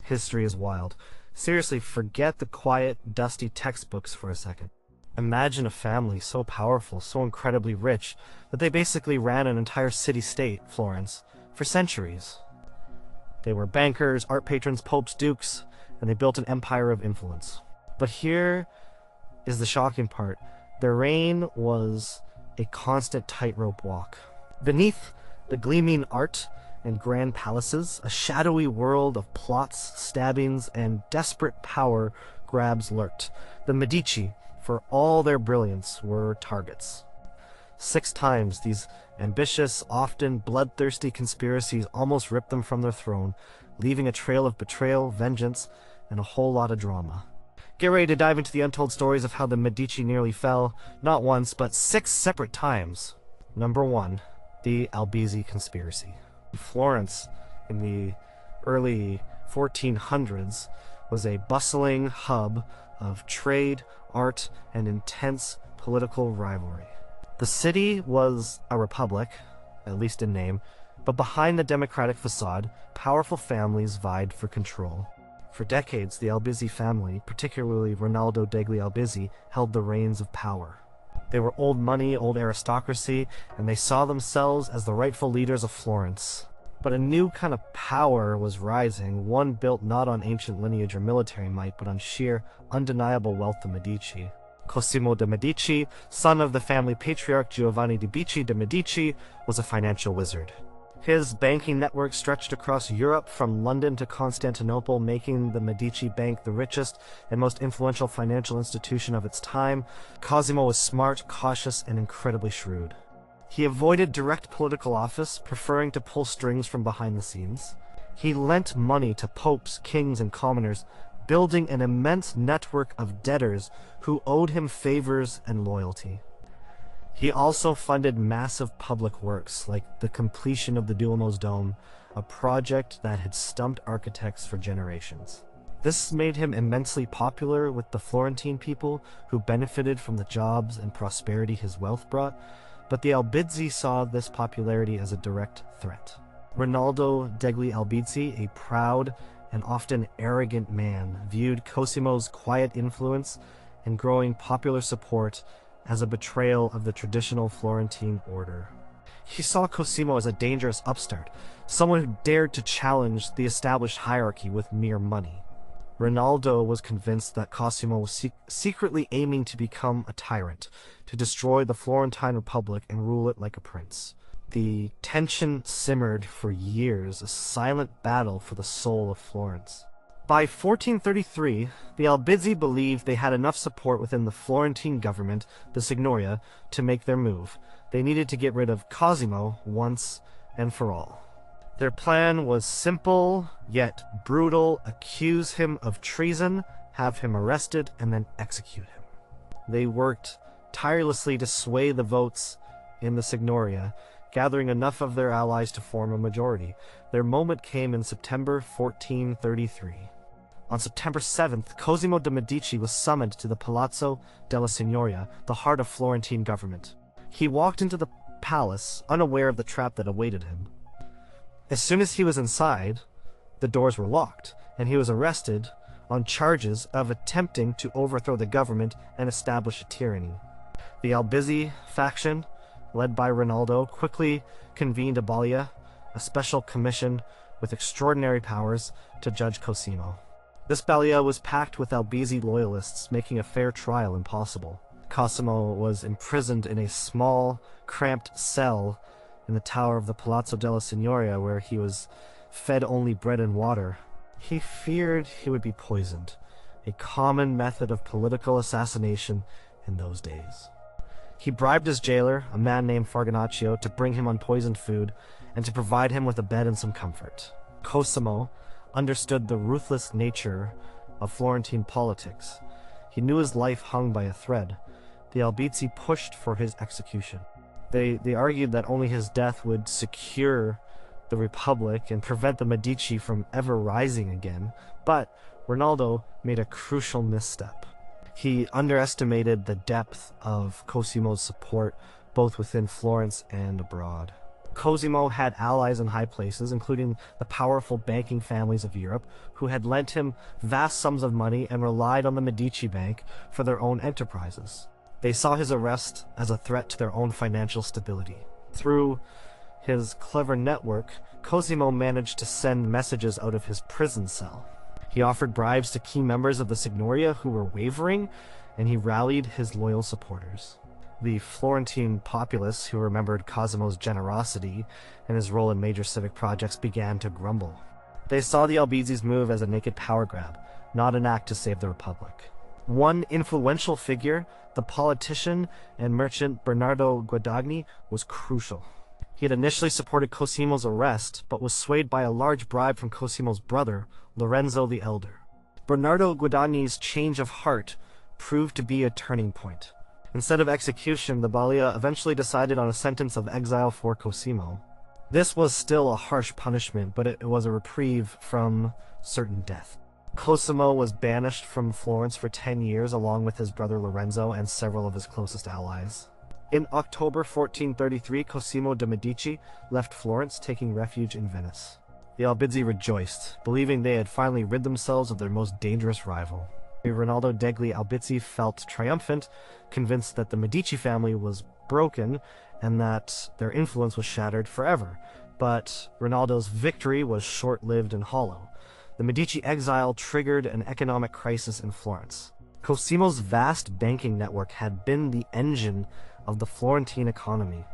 History is wild. Seriously, forget the quiet, dusty textbooks for a second. Imagine a family so powerful, so incredibly rich, that they basically ran an entire city-state, Florence, for centuries. They were bankers, art patrons, popes, dukes, and they built an empire of influence. But here is the shocking part. Their reign was a constant tightrope walk. Beneath the gleaming art and grand palaces, a shadowy world of plots, stabbings, and desperate power grabs lurked. The Medici, for all their brilliance, were targets. 6 times these ambitious, often bloodthirsty conspiracies almost ripped them from their throne, leaving a trail of betrayal, vengeance, and a whole lot of drama. Get ready to dive into the untold stories of how the Medici nearly fell, not once, but 6 separate times. Number 1, the Albizzi conspiracy. Florence, in the early 1400s, was a bustling hub of trade, art, and intense political rivalry. The city was a republic, at least in name, but behind the democratic facade, powerful families vied for control. For decades, the Albizzi family, particularly Rinaldo degli Albizzi, held the reins of power. They were old money, old aristocracy, and they saw themselves as the rightful leaders of Florence. But a new kind of power was rising, one built not on ancient lineage or military might, but on sheer, undeniable wealth of Medici. Cosimo de' Medici, son of the family patriarch Giovanni di Bicci de' Medici, was a financial wizard. His banking network stretched across Europe from London to Constantinople, making the Medici Bank the richest and most influential financial institution of its time. Cosimo was smart, cautious, and incredibly shrewd. He avoided direct political office, preferring to pull strings from behind the scenes. He lent money to popes, kings, and commoners, building an immense network of debtors who owed him favors and loyalty. He also funded massive public works, like the completion of the Duomo's dome, a project that had stumped architects for generations. This made him immensely popular with the Florentine people, who benefited from the jobs and prosperity his wealth brought, but the Albizzi saw this popularity as a direct threat. Rinaldo degli Albizzi, a proud and often arrogant man, viewed Cosimo's quiet influence and growing popular support as a betrayal of the traditional Florentine order. He saw Cosimo as a dangerous upstart, someone who dared to challenge the established hierarchy with mere money. Rinaldo was convinced that Cosimo was secretly aiming to become a tyrant, to destroy the Florentine Republic and rule it like a prince. The tension simmered for years, a silent battle for the soul of Florence. By 1433, the Albizzi believed they had enough support within the Florentine government, the Signoria, to make their move. They needed to get rid of Cosimo once and for all. Their plan was simple, yet brutal: accuse him of treason, have him arrested, and then execute him. They worked tirelessly to sway the votes in the Signoria, gathering enough of their allies to form a majority. Their moment came in September 1433. On September 7th, Cosimo de' Medici was summoned to the Palazzo della Signoria, the heart of Florentine government. He walked into the palace, unaware of the trap that awaited him. As soon as he was inside, the doors were locked, and he was arrested on charges of attempting to overthrow the government and establish a tyranny. The Albizzi faction, led by Rinaldo, quickly convened a balia, a special commission with extraordinary powers to judge Cosimo. This balia was packed with Albizzi loyalists, making a fair trial impossible. Cosimo was imprisoned in a small, cramped cell in the tower of the Palazzo della Signoria, where he was fed only bread and water. He feared he would be poisoned, a common method of political assassination in those days. He bribed his jailer, a man named Farganaccio, to bring him unpoisoned food and to provide him with a bed and some comfort. Cosimo understood the ruthless nature of Florentine politics. He knew his life hung by a thread. The Albizzi pushed for his execution. They argued that only his death would secure the Republic and prevent the Medici from ever rising again, but Rinaldo made a crucial misstep. He underestimated the depth of Cosimo's support, both within Florence and abroad. Cosimo had allies in high places, including the powerful banking families of Europe, who had lent him vast sums of money and relied on the Medici Bank for their own enterprises. They saw his arrest as a threat to their own financial stability. Through his clever network, Cosimo managed to send messages out of his prison cell. He offered bribes to key members of the Signoria who were wavering, and he rallied his loyal supporters. The Florentine populace, who remembered Cosimo's generosity and his role in major civic projects, began to grumble. They saw the Albizi's move as a naked power grab, not an act to save the Republic. One influential figure, the politician and merchant Bernardo Guadagni, was crucial. He had initially supported Cosimo's arrest, but was swayed by a large bribe from Cosimo's brother, Lorenzo the Elder. Bernardo Guadagni's change of heart proved to be a turning point. Instead of execution, the Balia eventually decided on a sentence of exile for Cosimo. This was still a harsh punishment, but it was a reprieve from certain death. Cosimo was banished from Florence for 10 years along with his brother Lorenzo and several of his closest allies. In October 1433, Cosimo de' Medici left Florence, taking refuge in Venice. The Albizzi rejoiced, believing they had finally rid themselves of their most dangerous rival. Rinaldo degli Albizzi felt triumphant, convinced that the Medici family was broken and that their influence was shattered forever. But Rinaldo's victory was short-lived and hollow. The Medici exile triggered an economic crisis in Florence. Cosimo's vast banking network had been the engine of the Florentine economy.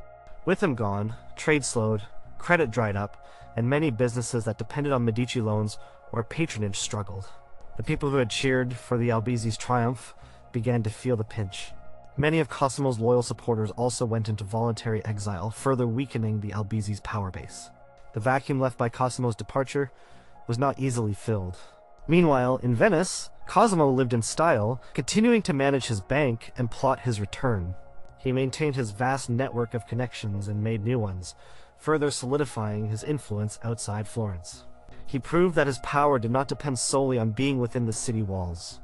With him gone, trade slowed, credit dried up, and many businesses that depended on Medici loans or patronage struggled. The people who had cheered for the Albizzi's triumph began to feel the pinch. Many of Cosimo's loyal supporters also went into voluntary exile, further weakening the Albizzi's power base. The vacuum left by Cosimo's departure was not easily filled. Meanwhile, in Venice, Cosimo lived in style, continuing to manage his bank and plot his return. He maintained his vast network of connections and made new ones, further solidifying his influence outside Florence. He proved that his power did not depend solely on being within the city walls.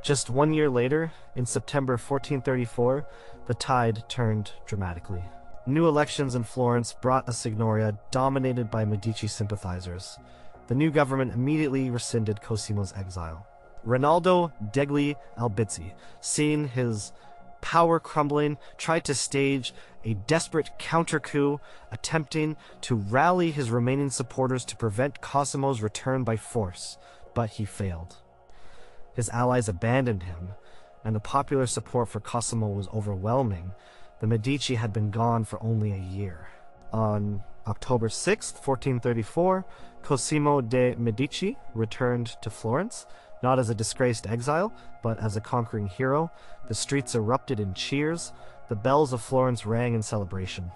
Just 1 year later, in September 1434, the tide turned dramatically. New elections in Florence brought a Signoria dominated by Medici sympathizers. The new government immediately rescinded Cosimo's exile. Rinaldo degli Albizzi, seeing his power crumbling, tried to stage a desperate counter-coup, attempting to rally his remaining supporters to prevent Cosimo's return by force, but he failed. His allies abandoned him, and the popular support for Cosimo was overwhelming. The Medici had been gone for only a year. On October 6, 1434, Cosimo de' Medici returned to Florence, not as a disgraced exile, but as a conquering hero. The streets erupted in cheers. The bells of Florence rang in celebration.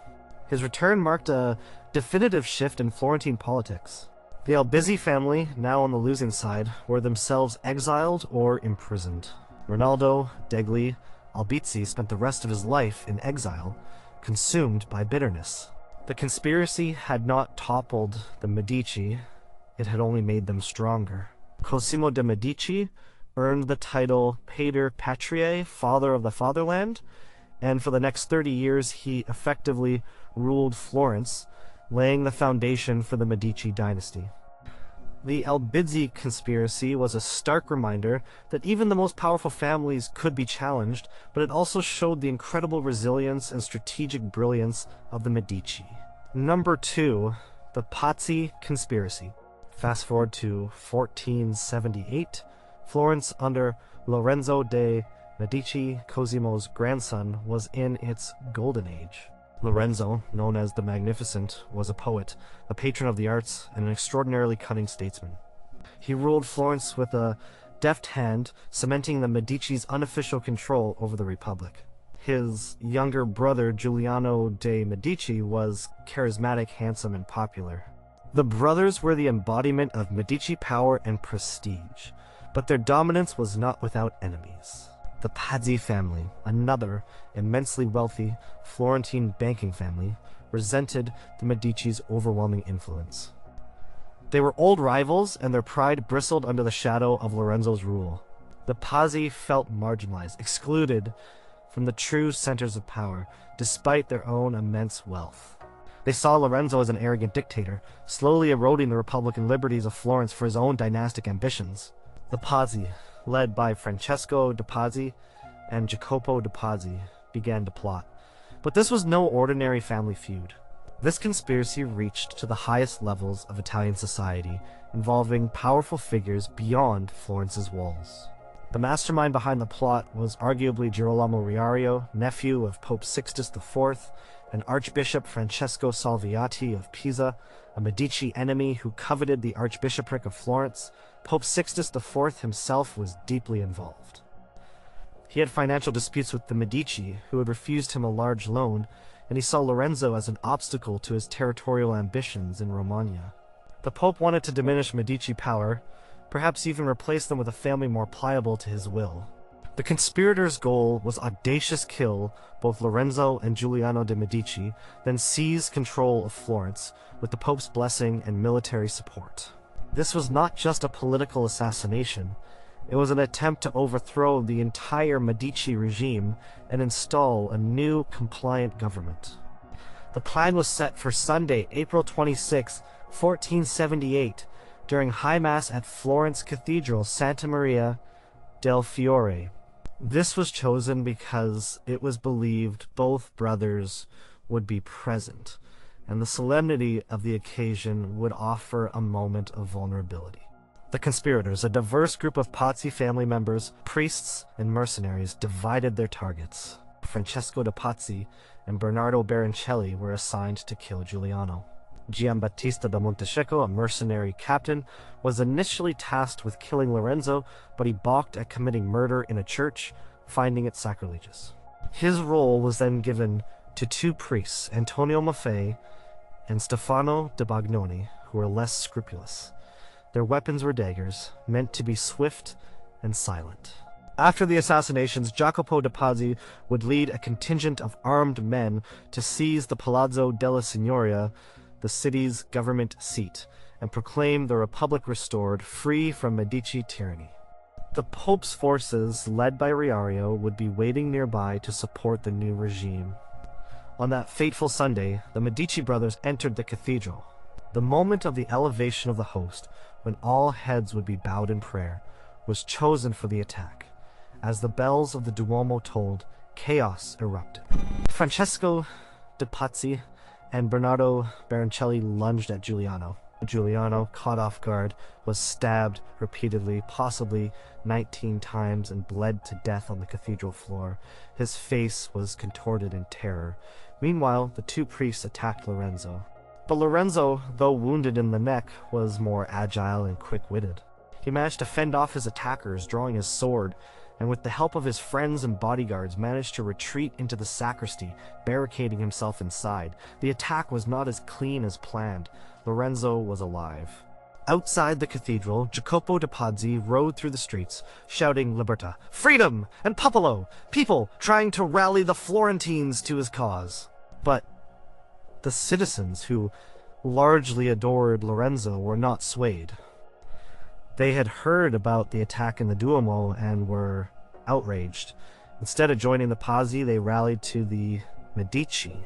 His return marked a definitive shift in Florentine politics. The Albizzi family, now on the losing side, were themselves exiled or imprisoned. Rinaldo degli Albizzi spent the rest of his life in exile, consumed by bitterness. The conspiracy had not toppled the Medici, it had only made them stronger. Cosimo de' Medici earned the title Pater Patriae, Father of the Fatherland, and for the next 30 years he effectively ruled Florence, laying the foundation for the Medici dynasty. The Albizzi conspiracy was a stark reminder that even the most powerful families could be challenged, but it also showed the incredible resilience and strategic brilliance of the Medici. Number 2, the Pazzi conspiracy. Fast forward to 1478, Florence under Lorenzo de' Medici, Cosimo's grandson, was in its golden age. Lorenzo, known as the Magnificent, was a poet, a patron of the arts, and an extraordinarily cunning statesman. He ruled Florence with a deft hand, cementing the Medici's unofficial control over the Republic. His younger brother, Giuliano de' Medici, was charismatic, handsome, and popular. The brothers were the embodiment of Medici power and prestige, but their dominance was not without enemies. The Pazzi family, another immensely wealthy Florentine banking family, resented the Medici's overwhelming influence. They were old rivals, and their pride bristled under the shadow of Lorenzo's rule. The Pazzi felt marginalized, excluded from the true centers of power, despite their own immense wealth. They saw Lorenzo as an arrogant dictator, slowly eroding the republican liberties of Florence for his own dynastic ambitions. The Pazzi, led by Francesco de' Pazzi and Jacopo de' Pazzi, began to plot. But this was no ordinary family feud. This conspiracy reached to the highest levels of Italian society, involving powerful figures beyond Florence's walls. The mastermind behind the plot was arguably Girolamo Riario, nephew of Pope Sixtus IV, and Archbishop Francesco Salviati of Pisa, a Medici enemy who coveted the Archbishopric of Florence. Pope Sixtus IV himself was deeply involved. He had financial disputes with the Medici, who had refused him a large loan, and he saw Lorenzo as an obstacle to his territorial ambitions in Romagna. The Pope wanted to diminish Medici power, perhaps even replace them with a family more pliable to his will. The conspirators' goal was audacious kill both Lorenzo and Giuliano de' Medici, then seize control of Florence with the Pope's blessing and military support. This was not just a political assassination, it was an attempt to overthrow the entire Medici regime and install a new compliant government. The plan was set for Sunday, April 26, 1478, during High Mass at Florence Cathedral Santa Maria del Fiore. This was chosen because it was believed both brothers would be present, and the solemnity of the occasion would offer a moment of vulnerability. The conspirators, a diverse group of Pazzi family members, priests, and mercenaries, divided their targets. Francesco de' Pazzi and Bernardo Baroncelli were assigned to kill Giuliano. Giambattista da Montesecco, a mercenary captain, was initially tasked with killing Lorenzo, but he balked at committing murder in a church, finding it sacrilegious. His role was then given to two priests, Antonio Maffei and Stefano de' Bagnoni, who were less scrupulous. Their weapons were daggers, meant to be swift and silent. After the assassinations, Jacopo de' Pazzi would lead a contingent of armed men to seize the Palazzo della Signoria, the city's government seat, and proclaim the Republic restored, free from Medici tyranny. The Pope's forces, led by Riario, would be waiting nearby to support the new regime. On that fateful Sunday, the Medici brothers entered the cathedral. The moment of the elevation of the host, when all heads would be bowed in prayer, was chosen for the attack. As the bells of the Duomo tolled, chaos erupted. Francesco de' Pazzi and Bernardo Baroncelli lunged at Giuliano. Giuliano, caught off guard, was stabbed repeatedly, possibly 19 times, and bled to death on the cathedral floor. His face was contorted in terror. Meanwhile, the two priests attacked Lorenzo. But Lorenzo, though wounded in the neck, was more agile and quick-witted. He managed to fend off his attackers, drawing his sword, and with the help of his friends and bodyguards managed to retreat into the sacristy, barricading himself inside. The attack was not as clean as planned. Lorenzo was alive. Outside the cathedral, Jacopo de' Pazzi rode through the streets, shouting Libertà, freedom, and popolo, people trying to rally the Florentines to his cause. But the citizens, who largely adored Lorenzo, were not swayed. They had heard about the attack in the Duomo and were outraged. Instead of joining the Pazzi, they rallied to the Medici.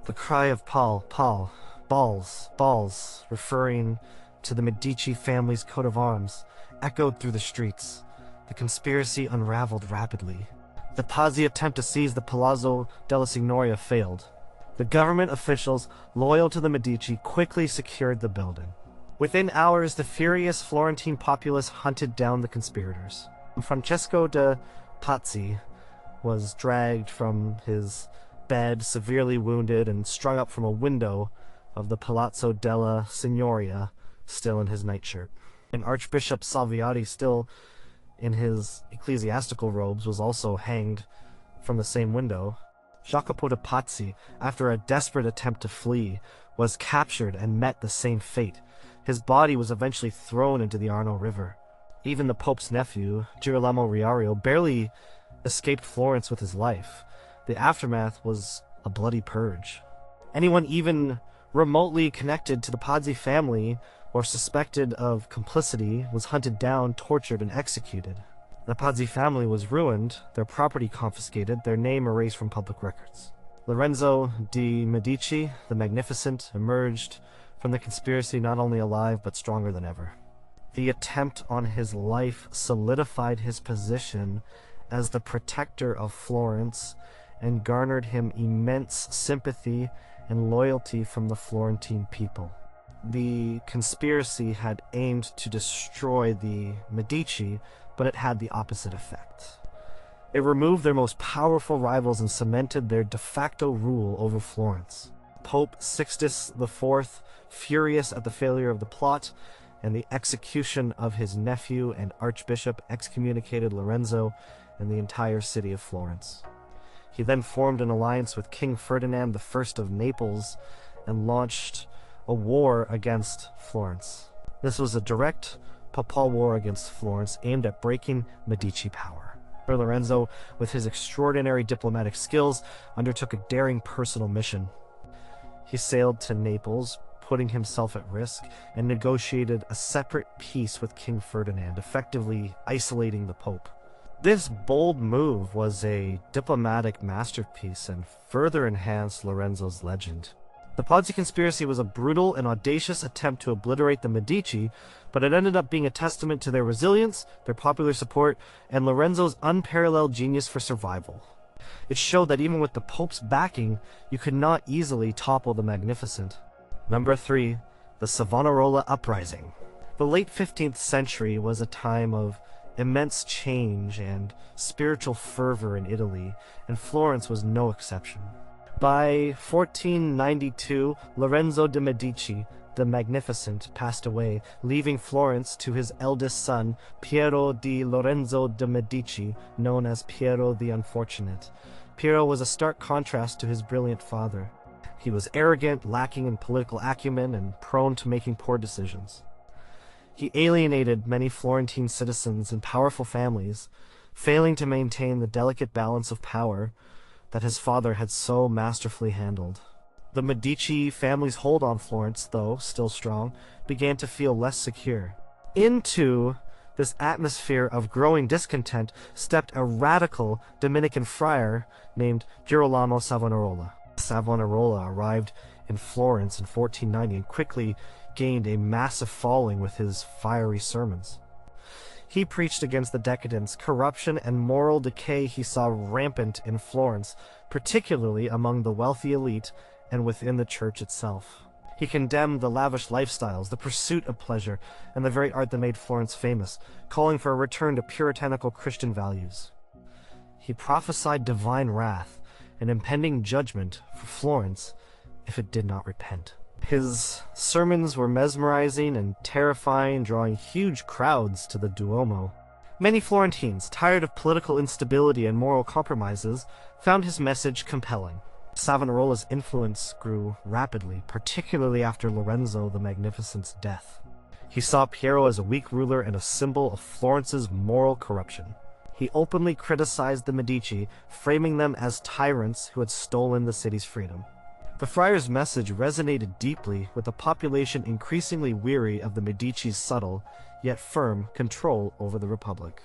The cry of Paul, balls, balls, referring to the Medici family's coat of arms, echoed through the streets. The conspiracy unraveled rapidly. The Pazzi attempt to seize the Palazzo della Signoria failed. The government officials, loyal to the Medici, quickly secured the building. Within hours, the furious Florentine populace hunted down the conspirators. Francesco de' Pazzi was dragged from his bed, severely wounded, and strung up from a window of the Palazzo della Signoria, still in his nightshirt. And Archbishop Salviati, still in his ecclesiastical robes, was also hanged from the same window. Jacopo de' Pazzi, after a desperate attempt to flee, was captured and met the same fate. His body was eventually thrown into the Arno River. Even the Pope's nephew, Girolamo Riario, barely escaped Florence with his life. The aftermath was a bloody purge. Anyone even remotely connected to the Pazzi family or suspected of complicity was hunted down, tortured, and executed. The Pazzi family was ruined, their property confiscated, their name erased from public records. Lorenzo de' Medici, the Magnificent, emerged from the conspiracy not only alive but stronger than ever. The attempt on his life solidified his position as the protector of Florence and garnered him immense sympathy and loyalty from the Florentine people. The conspiracy had aimed to destroy the Medici, but it had the opposite effect. It removed their most powerful rivals and cemented their de facto rule over Florence. Pope Sixtus IV, furious at the failure of the plot and the execution of his nephew and archbishop, excommunicated Lorenzo and the entire city of Florence. He then formed an alliance with King Ferdinand I of Naples and launched a war against Florence. This was a direct papal war against Florence aimed at breaking Medici power. Lorenzo, with his extraordinary diplomatic skills, undertook a daring personal mission. He sailed to Naples, putting himself at risk, and negotiated a separate peace with King Ferdinand, effectively isolating the Pope. This bold move was a diplomatic masterpiece and further enhanced Lorenzo's legend. The Pazzi conspiracy was a brutal and audacious attempt to obliterate the Medici, but it ended up being a testament to their resilience, their popular support, and Lorenzo's unparalleled genius for survival. It showed that even with the Pope's backing, you could not easily topple the Magnificent. Number 3. The Savonarola Uprising. The late 15th century was a time of immense change and spiritual fervor in Italy, and Florence was no exception. By 1492, Lorenzo de' Medici, the Magnificent, passed away, leaving Florence to his eldest son, Piero di Lorenzo de' Medici, known as Piero the Unfortunate. Piero was a stark contrast to his brilliant father. He was arrogant, lacking in political acumen, and prone to making poor decisions. He alienated many Florentine citizens and powerful families, failing to maintain the delicate balance of power that his father had so masterfully handled. The Medici family's hold on Florence, though still strong, began to feel less secure. Into this atmosphere of growing discontent stepped a radical Dominican friar named Girolamo Savonarola. Savonarola arrived in Florence in 1490 and quickly gained a massive following with his fiery sermons. He preached against the decadence, corruption, and moral decay he saw rampant in Florence, particularly among the wealthy elite and within the church itself. He condemned the lavish lifestyles, the pursuit of pleasure, and the very art that made Florence famous, calling for a return to puritanical Christian values. He prophesied divine wrath and impending judgment for Florence if it did not repent. His sermons were mesmerizing and terrifying, drawing huge crowds to the Duomo. Many Florentines, tired of political instability and moral compromises, found his message compelling. Savonarola's influence grew rapidly, particularly after Lorenzo the Magnificent's death. He saw Piero as a weak ruler and a symbol of Florence's moral corruption. He openly criticized the Medici, framing them as tyrants who had stolen the city's freedom. The friar's message resonated deeply with a population increasingly weary of the Medici's subtle, yet firm, control over the Republic.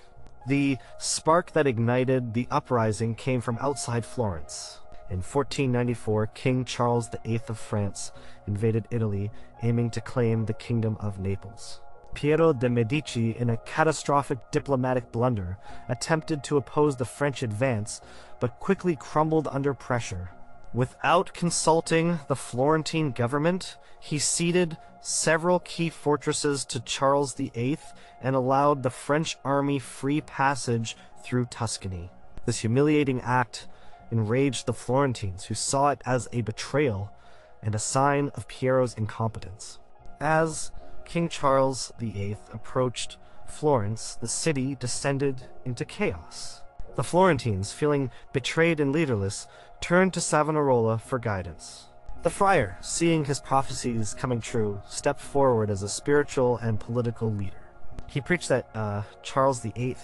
The spark that ignited the uprising came from outside Florence. In 1494, King Charles VIII of France invaded Italy, aiming to claim the Kingdom of Naples. Piero de' Medici, in a catastrophic diplomatic blunder, attempted to oppose the French advance, but quickly crumbled under pressure. Without consulting the Florentine government, he ceded several key fortresses to Charles VIII and allowed the French army free passage through Tuscany. This humiliating act enraged the Florentines, who saw it as a betrayal and a sign of Piero's incompetence. As King Charles VIII approached Florence, the city descended into chaos. The Florentines, feeling betrayed and leaderless, turned to Savonarola for guidance. The friar, seeing his prophecies coming true, stepped forward as a spiritual and political leader. He preached that Charles VIII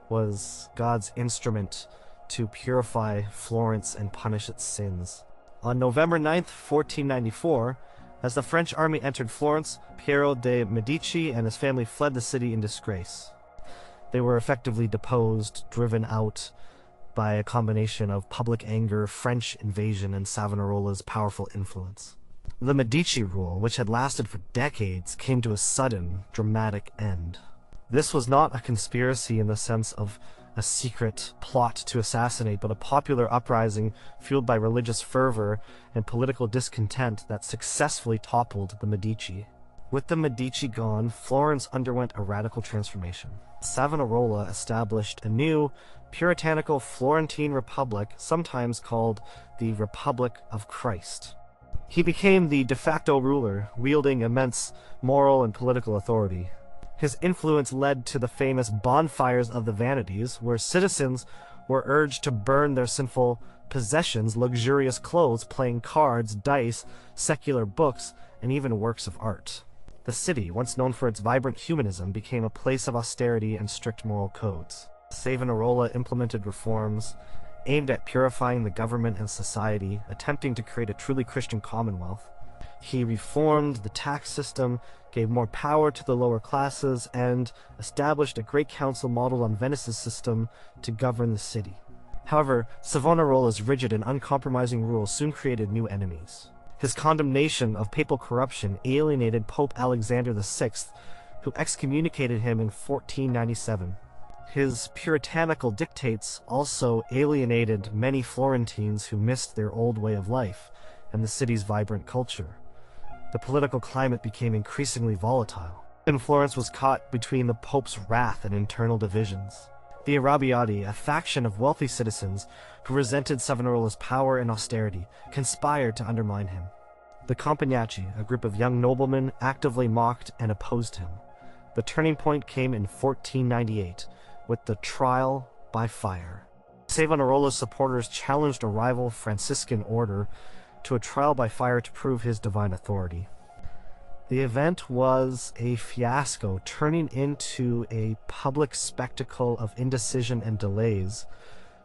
was God's instrument to purify Florence and punish its sins. On November 9th, 1494, as the French army entered Florence, Piero de' Medici and his family fled the city in disgrace. They were effectively deposed, driven out, by a combination of public anger, French invasion, and Savonarola's powerful influence. The Medici rule, which had lasted for decades, came to a sudden, dramatic end. This was not a conspiracy in the sense of a secret plot to assassinate, but a popular uprising fueled by religious fervor and political discontent that successfully toppled the Medici. With the Medici gone, Florence underwent a radical transformation. Savonarola established a new, puritanical Florentine republic, sometimes called the Republic of Christ. He became the de facto ruler, wielding immense moral and political authority. His influence led to the famous bonfires of the vanities, where citizens were urged to burn their sinful possessions, luxurious clothes, playing cards, dice, secular books, and even works of art. The city, once known for its vibrant humanism, became a place of austerity and strict moral codes. Savonarola implemented reforms aimed at purifying the government and society, attempting to create a truly Christian commonwealth. He reformed the tax system, gave more power to the lower classes, and established a great council modeled on Venice's system to govern the city. However, Savonarola's rigid and uncompromising rule soon created new enemies. His condemnation of papal corruption alienated Pope Alexander VI, who excommunicated him in 1497. His puritanical dictates also alienated many Florentines who missed their old way of life and the city's vibrant culture. The political climate became increasingly volatile, and Florence was caught between the Pope's wrath and internal divisions. The Arrabbiati, a faction of wealthy citizens who resented Savonarola's power and austerity, conspired to undermine him. The Compagnacci, a group of young noblemen, actively mocked and opposed him. The turning point came in 1498, with the trial by fire. Savonarola's supporters challenged a rival Franciscan order to a trial by fire to prove his divine authority. The event was a fiasco, turning into a public spectacle of indecision and delays,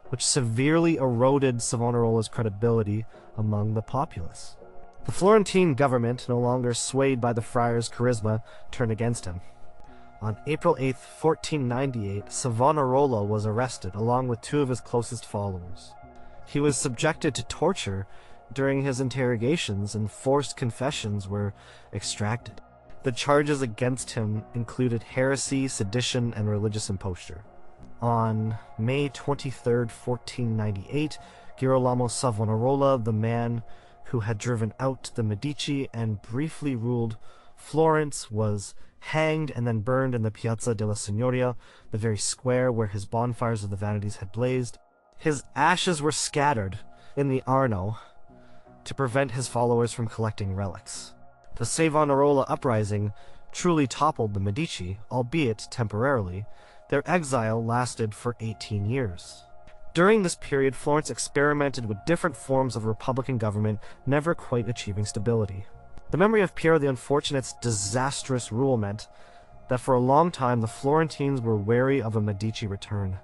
which severely eroded Savonarola's credibility among the populace. The Florentine government, no longer swayed by the friar's charisma, turned against him. On April 8, 1498, Savonarola was arrested, along with two of his closest followers. He was subjected to torture during his interrogations, and forced confessions were extracted. The charges against him included heresy, sedition, and religious imposture. On May 23, 1498, Girolamo Savonarola, the man who had driven out the Medici and briefly ruled Florence, was hanged and then burned in the Piazza della Signoria, the very square where his bonfires of the vanities had blazed. His ashes were scattered in the Arno to prevent his followers from collecting relics. The Savonarola uprising truly toppled the Medici, albeit temporarily. Their exile lasted for 18 years. During this period, Florence experimented with different forms of republican government, never quite achieving stability. The memory of Piero the Unfortunate's disastrous rule meant that for a long time the Florentines were wary of a Medici return.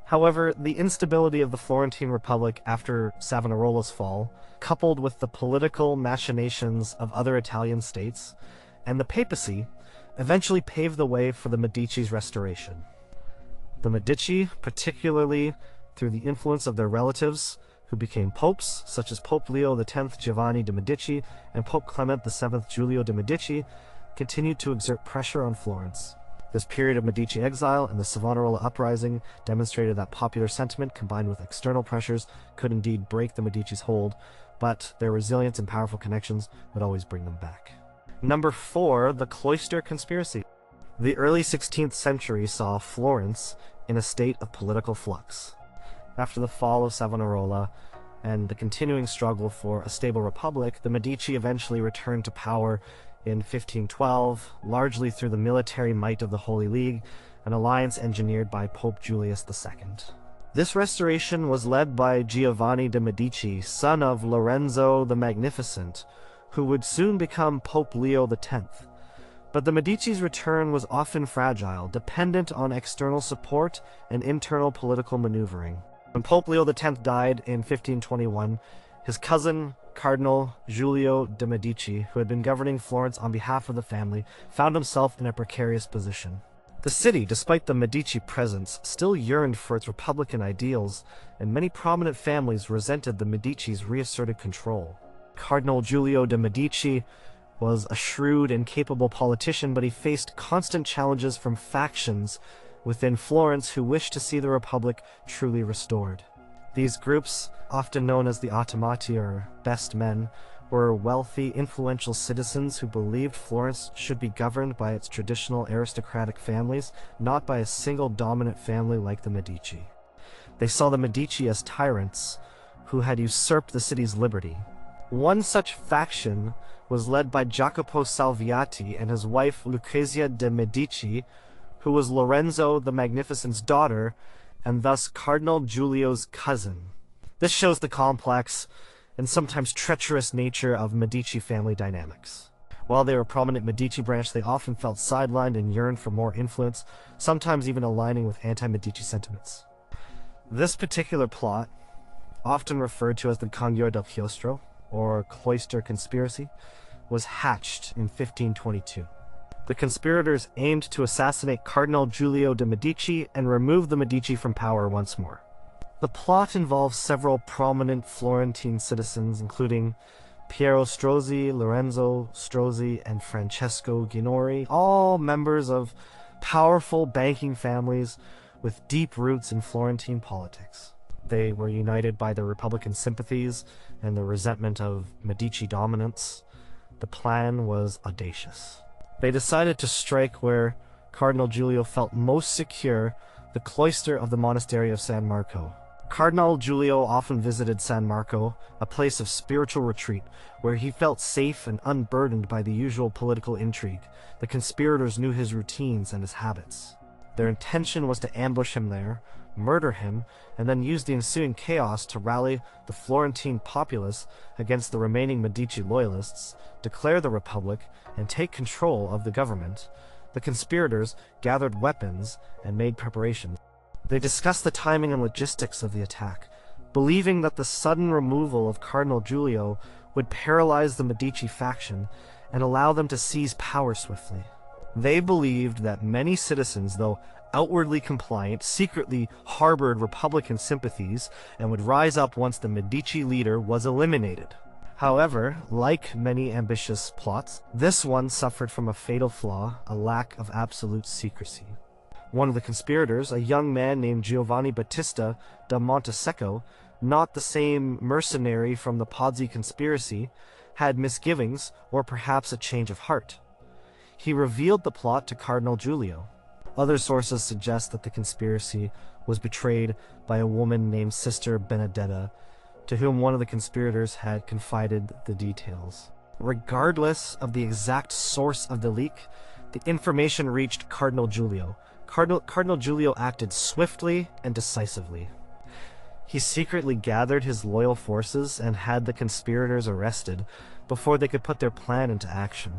However, the instability of the Florentine Republic after Savonarola's fall, coupled with the political machinations of other Italian states, and the papacy, eventually paved the way for the Medici's restoration. The Medici, particularly through the influence of their relatives, who became popes, such as Pope Leo X Giovanni de' Medici and Pope Clement VII Giulio de' Medici, continued to exert pressure on Florence. This period of Medici exile and the Savonarola uprising demonstrated that popular sentiment combined with external pressures could indeed break the Medici's hold, but their resilience and powerful connections would always bring them back. Number 4, the Cloister Conspiracy. The early 16th century saw Florence in a state of political flux. After the fall of Savonarola and the continuing struggle for a stable republic, the Medici eventually returned to power in 1512, largely through the military might of the Holy League, an alliance engineered by Pope Julius II. This restoration was led by Giovanni de' Medici, son of Lorenzo the Magnificent, who would soon become Pope Leo X. But the Medici's return was often fragile, dependent on external support and internal political maneuvering. When Pope Leo X died in 1521, his cousin, Cardinal Giulio de' Medici, who had been governing Florence on behalf of the family, found himself in a precarious position. The city, despite the Medici presence, still yearned for its Republican ideals, and many prominent families resented the Medici's reasserted control. Cardinal Giulio de' Medici was a shrewd and capable politician, but he faced constant challenges from factions within Florence who wished to see the Republic truly restored. These groups, often known as the Ottomati or best men, were wealthy, influential citizens who believed Florence should be governed by its traditional aristocratic families, not by a single dominant family like the Medici. They saw the Medici as tyrants who had usurped the city's liberty. One such faction was led by Jacopo Salviati and his wife Lucrezia de' Medici, who was Lorenzo the Magnificent's daughter, and thus Cardinal Giulio's cousin. This shows the complex and sometimes treacherous nature of Medici family dynamics. While they were a prominent Medici branch, they often felt sidelined and yearned for more influence, sometimes even aligning with anti-Medici sentiments. This particular plot, often referred to as the Congiuro del Chiostro, or Cloister Conspiracy, was hatched in 1522. The conspirators aimed to assassinate Cardinal Giulio de' Medici and remove the Medici from power once more. The plot involves several prominent Florentine citizens, including Piero Strozzi, Lorenzo Strozzi, and Francesco Ginori, all members of powerful banking families with deep roots in Florentine politics. They were united by their Republican sympathies and the resentment of Medici dominance. The plan was audacious. They decided to strike where Cardinal Giulio felt most secure, the cloister of the monastery of San Marco. Cardinal Giulio often visited San Marco, a place of spiritual retreat, where he felt safe and unburdened by the usual political intrigue. The conspirators knew his routines and his habits. Their intention was to ambush him there, murder him, and then use the ensuing chaos to rally the Florentine populace against the remaining Medici loyalists, declare the Republic, and take control of the government. The conspirators gathered weapons and made preparations. They discussed the timing and logistics of the attack, believing that the sudden removal of Cardinal Giulio would paralyze the Medici faction and allow them to seize power swiftly. They believed that many citizens, though outwardly compliant, secretly harbored Republican sympathies and would rise up once the Medici leader was eliminated. However, like many ambitious plots, this one suffered from a fatal flaw, a lack of absolute secrecy. One of the conspirators, a young man named Giovanni Battista da Montesecco, not the same mercenary from the Pazzi conspiracy, had misgivings or perhaps a change of heart. He revealed the plot to Cardinal Giulio. Other sources suggest that the conspiracy was betrayed by a woman named Sister Benedetta, to whom one of the conspirators had confided the details. Regardless of the exact source of the leak, the information reached Cardinal Giulio. Cardinal Giulio acted swiftly and decisively. He secretly gathered his loyal forces and had the conspirators arrested before they could put their plan into action.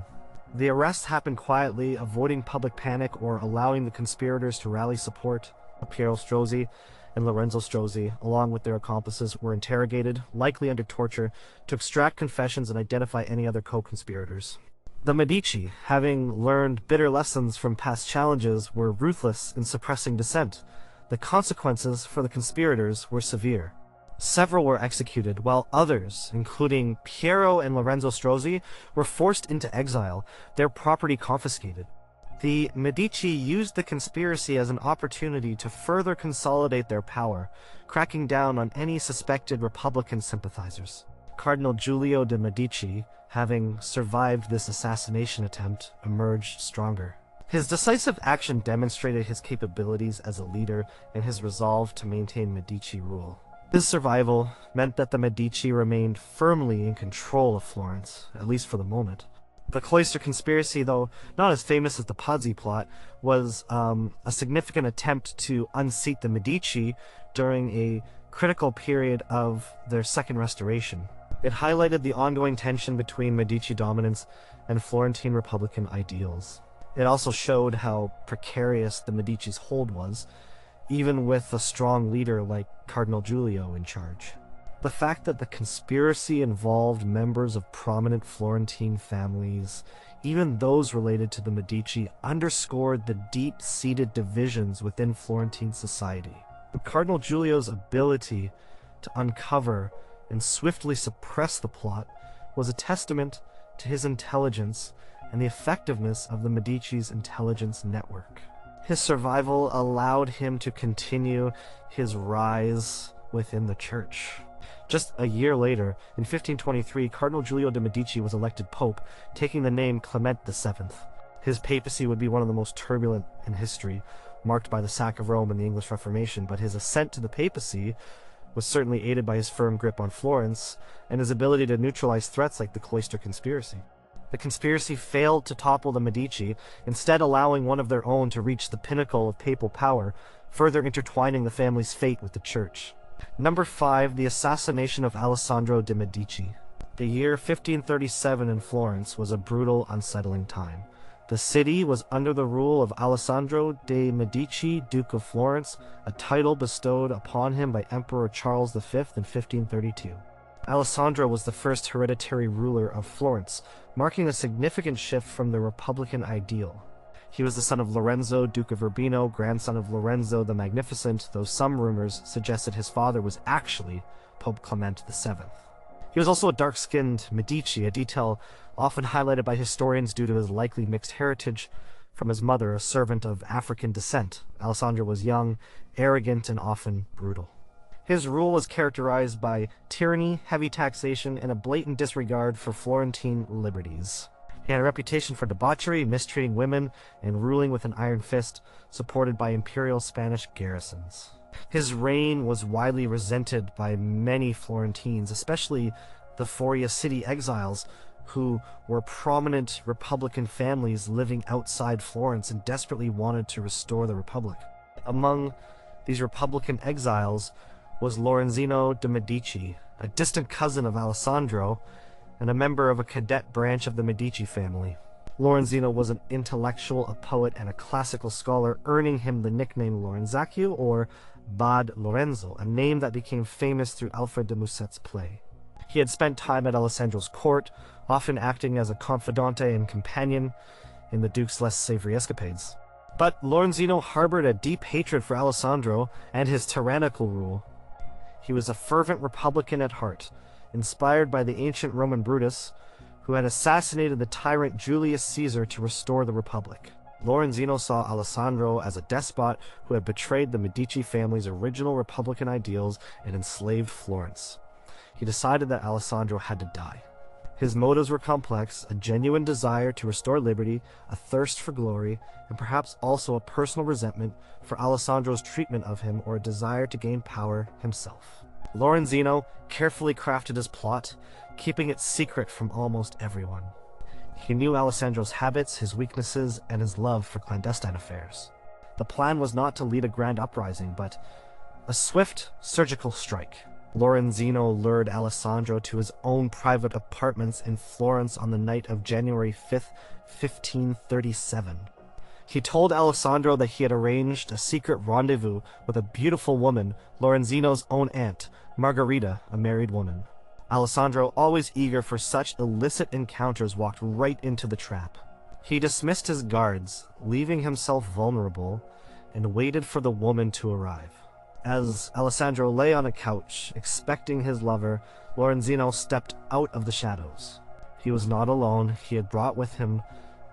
The arrests happened quietly, avoiding public panic or allowing the conspirators to rally support. Piero Strozzi and Lorenzo Strozzi, along with their accomplices, were interrogated, likely under torture, to extract confessions and identify any other co-conspirators. The Medici, having learned bitter lessons from past challenges, were ruthless in suppressing dissent. The consequences for the conspirators were severe. Several were executed, while others, including Piero and Lorenzo Strozzi, were forced into exile, their property confiscated. The Medici used the conspiracy as an opportunity to further consolidate their power, cracking down on any suspected Republican sympathizers. Cardinal Giulio de' Medici, having survived this assassination attempt, emerged stronger. His decisive action demonstrated his capabilities as a leader and his resolve to maintain Medici rule. His survival meant that the Medici remained firmly in control of Florence, at least for the moment. The Cloister Conspiracy, though not as famous as the Pazzi plot, was a significant attempt to unseat the Medici during a critical period of their Second Restoration. It highlighted the ongoing tension between Medici dominance and Florentine Republican ideals. It also showed how precarious the Medici's hold was, even with a strong leader like Cardinal Giulio in charge. The fact that the conspiracy involved members of prominent Florentine families, even those related to the Medici, underscored the deep-seated divisions within Florentine society. Cardinal Giulio's ability to uncover and swiftly suppress the plot was a testament to his intelligence and the effectiveness of the Medici's intelligence network. His survival allowed him to continue his rise within the church. Just a year later, in 1523, Cardinal Giulio de Medici was elected pope, taking the name Clement VII. His papacy would be one of the most turbulent in history, marked by the sack of Rome and the English Reformation, but his ascent to the papacy was certainly aided by his firm grip on Florence and his ability to neutralize threats like the cloister conspiracy. The conspiracy failed to topple the Medici, instead allowing one of their own to reach the pinnacle of papal power, further intertwining the family's fate with the church. Number 5. The assassination of Alessandro de' Medici. The year 1537 in Florence was a brutal, unsettling time. The city was under the rule of Alessandro de' Medici, Duke of Florence, a title bestowed upon him by Emperor Charles V in 1532. Alessandro was the first hereditary ruler of Florence, marking a significant shift from the republican ideal. He was the son of Lorenzo, Duke of Urbino, grandson of Lorenzo the Magnificent, though some rumors suggested his father was actually Pope Clement VII. He was also a dark-skinned Medici, a detail often highlighted by historians due to his likely mixed heritage from his mother, a servant of African descent. Alessandro was young, arrogant, and often brutal. His rule was characterized by tyranny, heavy taxation, and a blatant disregard for Florentine liberties. He had a reputation for debauchery, mistreating women, and ruling with an iron fist, supported by imperial Spanish garrisons. His reign was widely resented by many Florentines, especially the Foria city exiles, who were prominent Republican families living outside Florence and desperately wanted to restore the Republic. Among these Republican exiles was Lorenzino de' Medici, a distant cousin of Alessandro, and a member of a cadet branch of the Medici family. Lorenzino was an intellectual, a poet, and a classical scholar, earning him the nickname Lorenzaccio or Bad Lorenzo, a name that became famous through Alfred de Musset's play. He had spent time at Alessandro's court, often acting as a confidante and companion in the Duke's less savory escapades. But Lorenzino harbored a deep hatred for Alessandro and his tyrannical rule. He was a fervent Republican at heart, inspired by the ancient Roman Brutus, who had assassinated the tyrant Julius Caesar to restore the Republic. Lorenzino saw Alessandro as a despot who had betrayed the Medici family's original Republican ideals and enslaved Florence. He decided that Alessandro had to die. His motives were complex: a genuine desire to restore liberty, a thirst for glory, and perhaps also a personal resentment for Alessandro's treatment of him or a desire to gain power himself. Lorenzino carefully crafted his plot, keeping it secret from almost everyone. He knew Alessandro's habits, his weaknesses, and his love for clandestine affairs. The plan was not to lead a grand uprising, but a swift, surgical strike. Lorenzino lured Alessandro to his own private apartments in Florence on the night of January 5th, 1537. He told Alessandro that he had arranged a secret rendezvous with a beautiful woman, Lorenzino's own aunt, Margherita, a married woman. Alessandro, always eager for such illicit encounters, walked right into the trap. He dismissed his guards, leaving himself vulnerable, and waited for the woman to arrive. As Alessandro lay on a couch, expecting his lover, Lorenzino stepped out of the shadows. He was not alone. He had brought with him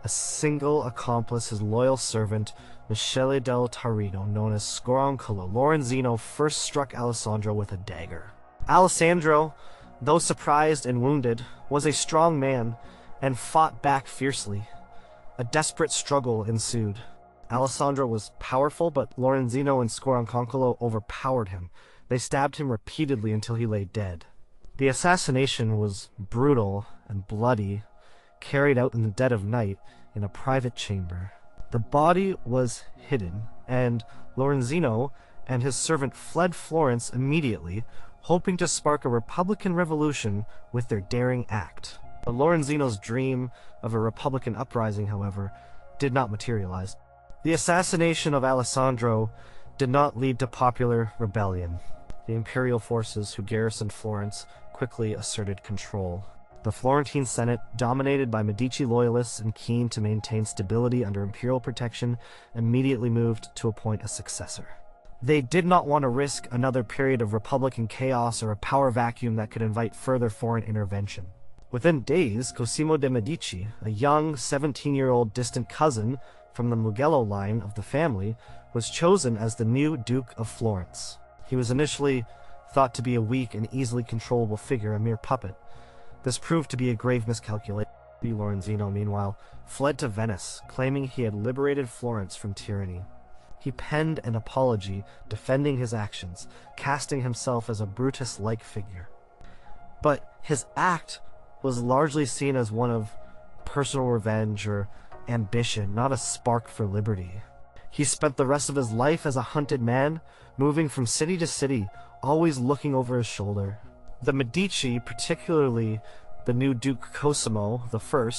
a single accomplice, his loyal servant, Michele del Tarino, known as Scorancolo. Lorenzino first struck Alessandro with a dagger. Alessandro, though surprised and wounded, was a strong man and fought back fiercely. A desperate struggle ensued. Alessandro was powerful, but Lorenzino and Scorancolo overpowered him. They stabbed him repeatedly until he lay dead. The assassination was brutal and bloody, carried out in the dead of night in a private chamber. The body was hidden, and Lorenzino and his servant fled Florence immediately, hoping to spark a Republican revolution with their daring act. But Lorenzino's dream of a Republican uprising, however, did not materialize. The assassination of Alessandro did not lead to popular rebellion. The imperial forces who garrisoned Florence quickly asserted control. The Florentine Senate, dominated by Medici loyalists and keen to maintain stability under imperial protection, immediately moved to appoint a successor. They did not want to risk another period of Republican chaos or a power vacuum that could invite further foreign intervention. Within days, Cosimo de' Medici, a young 17-year-old distant cousin from the Mugello line of the family, was chosen as the new Duke of Florence. He was initially thought to be a weak and easily controllable figure, a mere puppet. This proved to be a grave miscalculation. Lorenzino, meanwhile, fled to Venice, claiming he had liberated Florence from tyranny. He penned an apology defending his actions, casting himself as a Brutus-like figure. But his act was largely seen as one of personal revenge or ambition, not a spark for liberty. He spent the rest of his life as a hunted man, moving from city to city, always looking over his shoulder. The Medici, particularly the new Duke Cosimo I,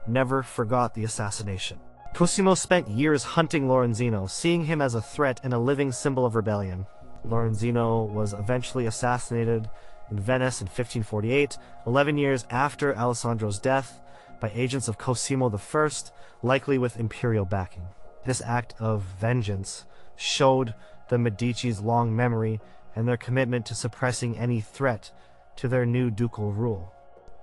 never forgot the assassination. Cosimo spent years hunting Lorenzino, seeing him as a threat and a living symbol of rebellion. Lorenzino was eventually assassinated in Venice in 1548, 11 years after Alessandro's death, by agents of Cosimo I, likely with imperial backing. This act of vengeance showed the Medici's long memory and their commitment to suppressing any threat to their new ducal rule.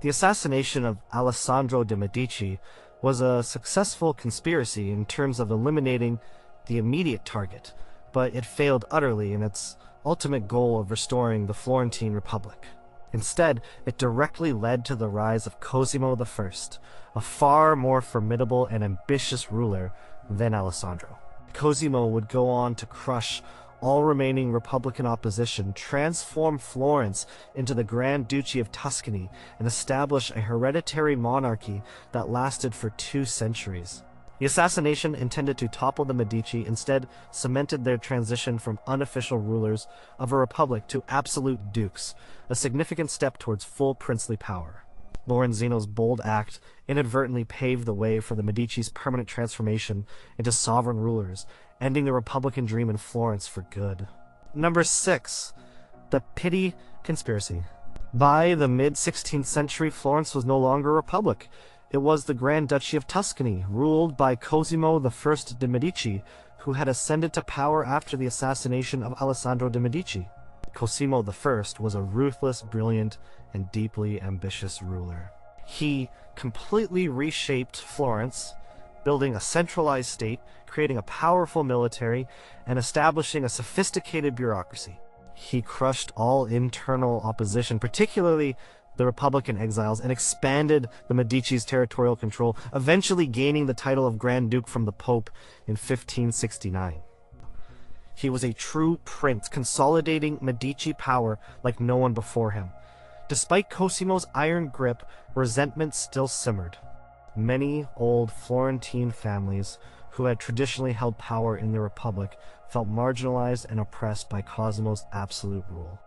The assassination of Alessandro de' Medici was a successful conspiracy in terms of eliminating the immediate target, but it failed utterly in its ultimate goal of restoring the Florentine Republic. Instead, it directly led to the rise of Cosimo I, a far more formidable and ambitious ruler than Alessandro. Cosimo would go on to crush all remaining Republican opposition, transform Florence into the Grand Duchy of Tuscany, and establish a hereditary monarchy that lasted for 2 centuries. The assassination, intended to topple the Medici, instead cemented their transition from unofficial rulers of a republic to absolute dukes, a significant step towards full princely power. Lorenzino's bold act inadvertently paved the way for the Medici's permanent transformation into sovereign rulers, ending the Republican dream in Florence for good. Number 6. The Pitti Conspiracy. By the mid-16th century, Florence was no longer a republic. It was the Grand Duchy of Tuscany, ruled by Cosimo I de' Medici, who had ascended to power after the assassination of Alessandro de' Medici. Cosimo I was a ruthless, brilliant, and deeply ambitious ruler. He completely reshaped Florence, building a centralized state, creating a powerful military, and establishing a sophisticated bureaucracy. He crushed all internal opposition, particularly the Republican exiles, and expanded the Medici's territorial control, eventually gaining the title of Grand Duke from the Pope in 1569. He was a true prince, consolidating Medici power like no one before him. Despite Cosimo's iron grip, resentment still simmered. Many old Florentine families who had traditionally held power in the Republic felt marginalized and oppressed by Cosimo's absolute rule.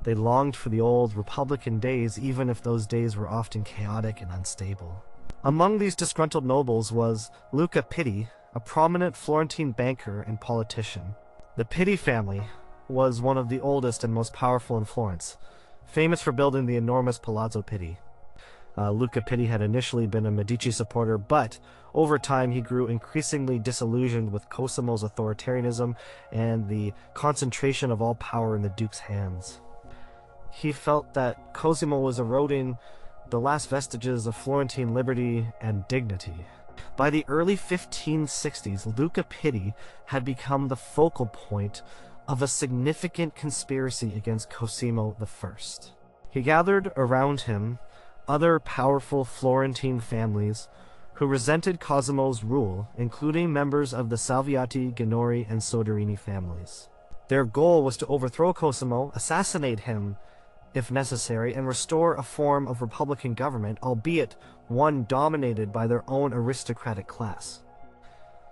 They longed for the old Republican days, even if those days were often chaotic and unstable. Among these disgruntled nobles was Luca Pitti, a prominent Florentine banker and politician. The Pitti family was one of the oldest and most powerful in Florence, famous for building the enormous Palazzo Pitti. Luca Pitti had initially been a Medici supporter, but over time he grew increasingly disillusioned with Cosimo's authoritarianism and the concentration of all power in the Duke's hands. He felt that Cosimo was eroding the last vestiges of Florentine liberty and dignity. By the early 1560s, Luca Pitti had become the focal point of a significant conspiracy against Cosimo I. He gathered around him other powerful Florentine families who resented Cosimo's rule, including members of the Salviati, Ginori, and Soderini families. Their goal was to overthrow Cosimo, assassinate him if necessary, and restore a form of republican government, albeit one dominated by their own aristocratic class.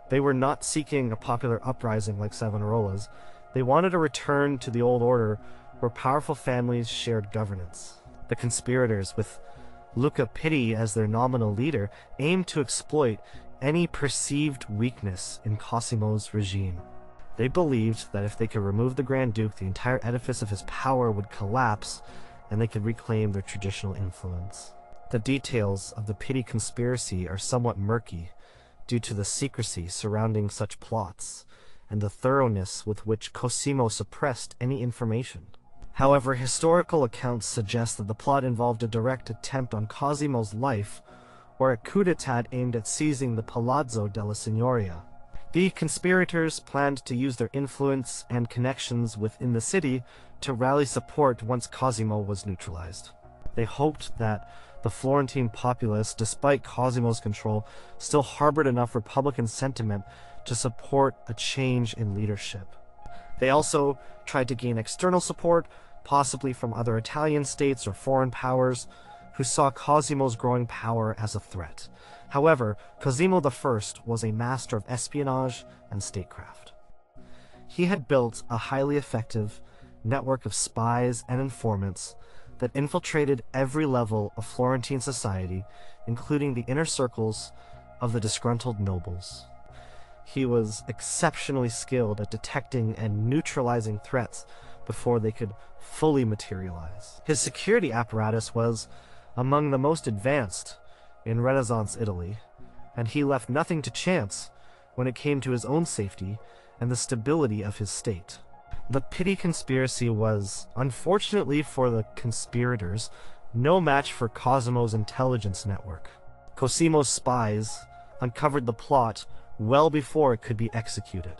They were not seeking a popular uprising like Savonarola's. They wanted a return to the old order where powerful families shared governance. The conspirators, with Luca Pitti as their nominal leader, aimed to exploit any perceived weakness in Cosimo's regime. They believed that if they could remove the Grand Duke, the entire edifice of his power would collapse, and they could reclaim their traditional influence. The details of the Pitti conspiracy are somewhat murky due to the secrecy surrounding such plots and the thoroughness with which Cosimo suppressed any information. However, historical accounts suggest that the plot involved a direct attempt on Cosimo's life or a coup d'etat aimed at seizing the Palazzo della Signoria. The conspirators planned to use their influence and connections within the city to rally support once Cosimo was neutralized. They hoped that the Florentine populace, despite Cosimo's control, still harbored enough Republican sentiment to support a change in leadership. They also tried to gain external support, possibly from other Italian states or foreign powers, who saw Cosimo's growing power as a threat. However, Cosimo I was a master of espionage and statecraft. He had built a highly effective network of spies and informants that infiltrated every level of Florentine society, including the inner circles of the disgruntled nobles. He was exceptionally skilled at detecting and neutralizing threats before they could fully materialize. His security apparatus was among the most advanced in Renaissance Italy, and he left nothing to chance when it came to his own safety and the stability of his state. The Pitti conspiracy was, unfortunately for the conspirators, no match for Cosimo's intelligence network. Cosimo's spies uncovered the plot well before it could be executed.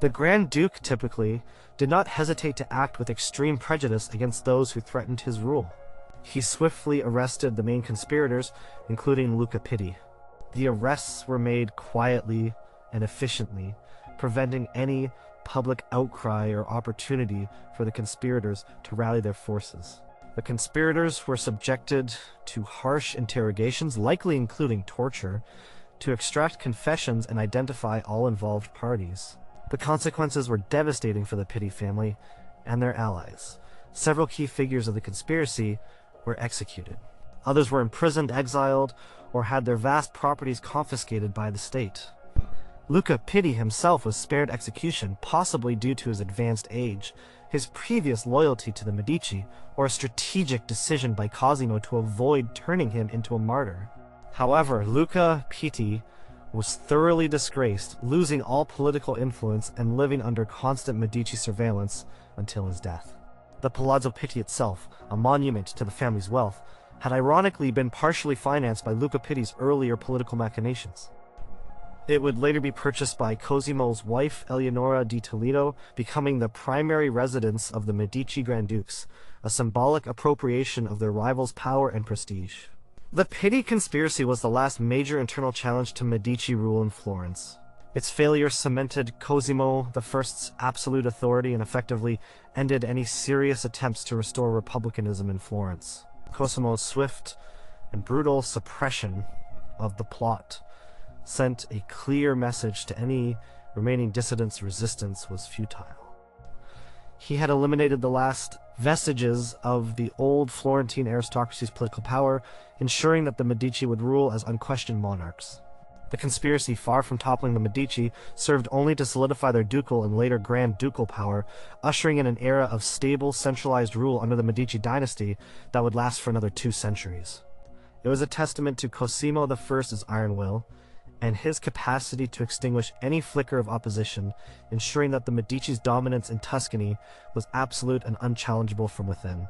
The Grand Duke typically did not hesitate to act with extreme prejudice against those who threatened his rule. He swiftly arrested the main conspirators, including Luca Pitti. The arrests were made quietly and efficiently, preventing any public outcry or opportunity for the conspirators to rally their forces. The conspirators were subjected to harsh interrogations, likely including torture, to extract confessions and identify all involved parties. The consequences were devastating for the Pitti family and their allies. Several key figures of the conspiracy were executed. Others were imprisoned, exiled, or had their vast properties confiscated by the state. Luca Pitti himself was spared execution, possibly due to his advanced age, his previous loyalty to the Medici, or a strategic decision by Cosimo to avoid turning him into a martyr. However, Luca Pitti was thoroughly disgraced, losing all political influence and living under constant Medici surveillance until his death. The Palazzo Pitti itself, a monument to the family's wealth, had ironically been partially financed by Luca Pitti's earlier political machinations. It would later be purchased by Cosimo's wife, Eleonora di Toledo, becoming the primary residence of the Medici Grand Dukes, a symbolic appropriation of their rivals' power and prestige. The Pitti conspiracy was the last major internal challenge to Medici rule in Florence. Its failure cemented Cosimo I's absolute authority and effectively ended any serious attempts to restore republicanism in Florence. Cosimo's swift and brutal suppression of the plot sent a clear message to any remaining dissidents. Resistance was futile. He had eliminated the last vestiges of the old Florentine aristocracy's political power, ensuring that the Medici would rule as unquestioned monarchs. The conspiracy, far from toppling the Medici, served only to solidify their ducal and later grand ducal power, ushering in an era of stable, centralized rule under the Medici dynasty that would last for another 2 centuries. It was a testament to Cosimo I's iron will and his capacity to extinguish any flicker of opposition, ensuring that the Medici's dominance in Tuscany was absolute and unchallengeable from within.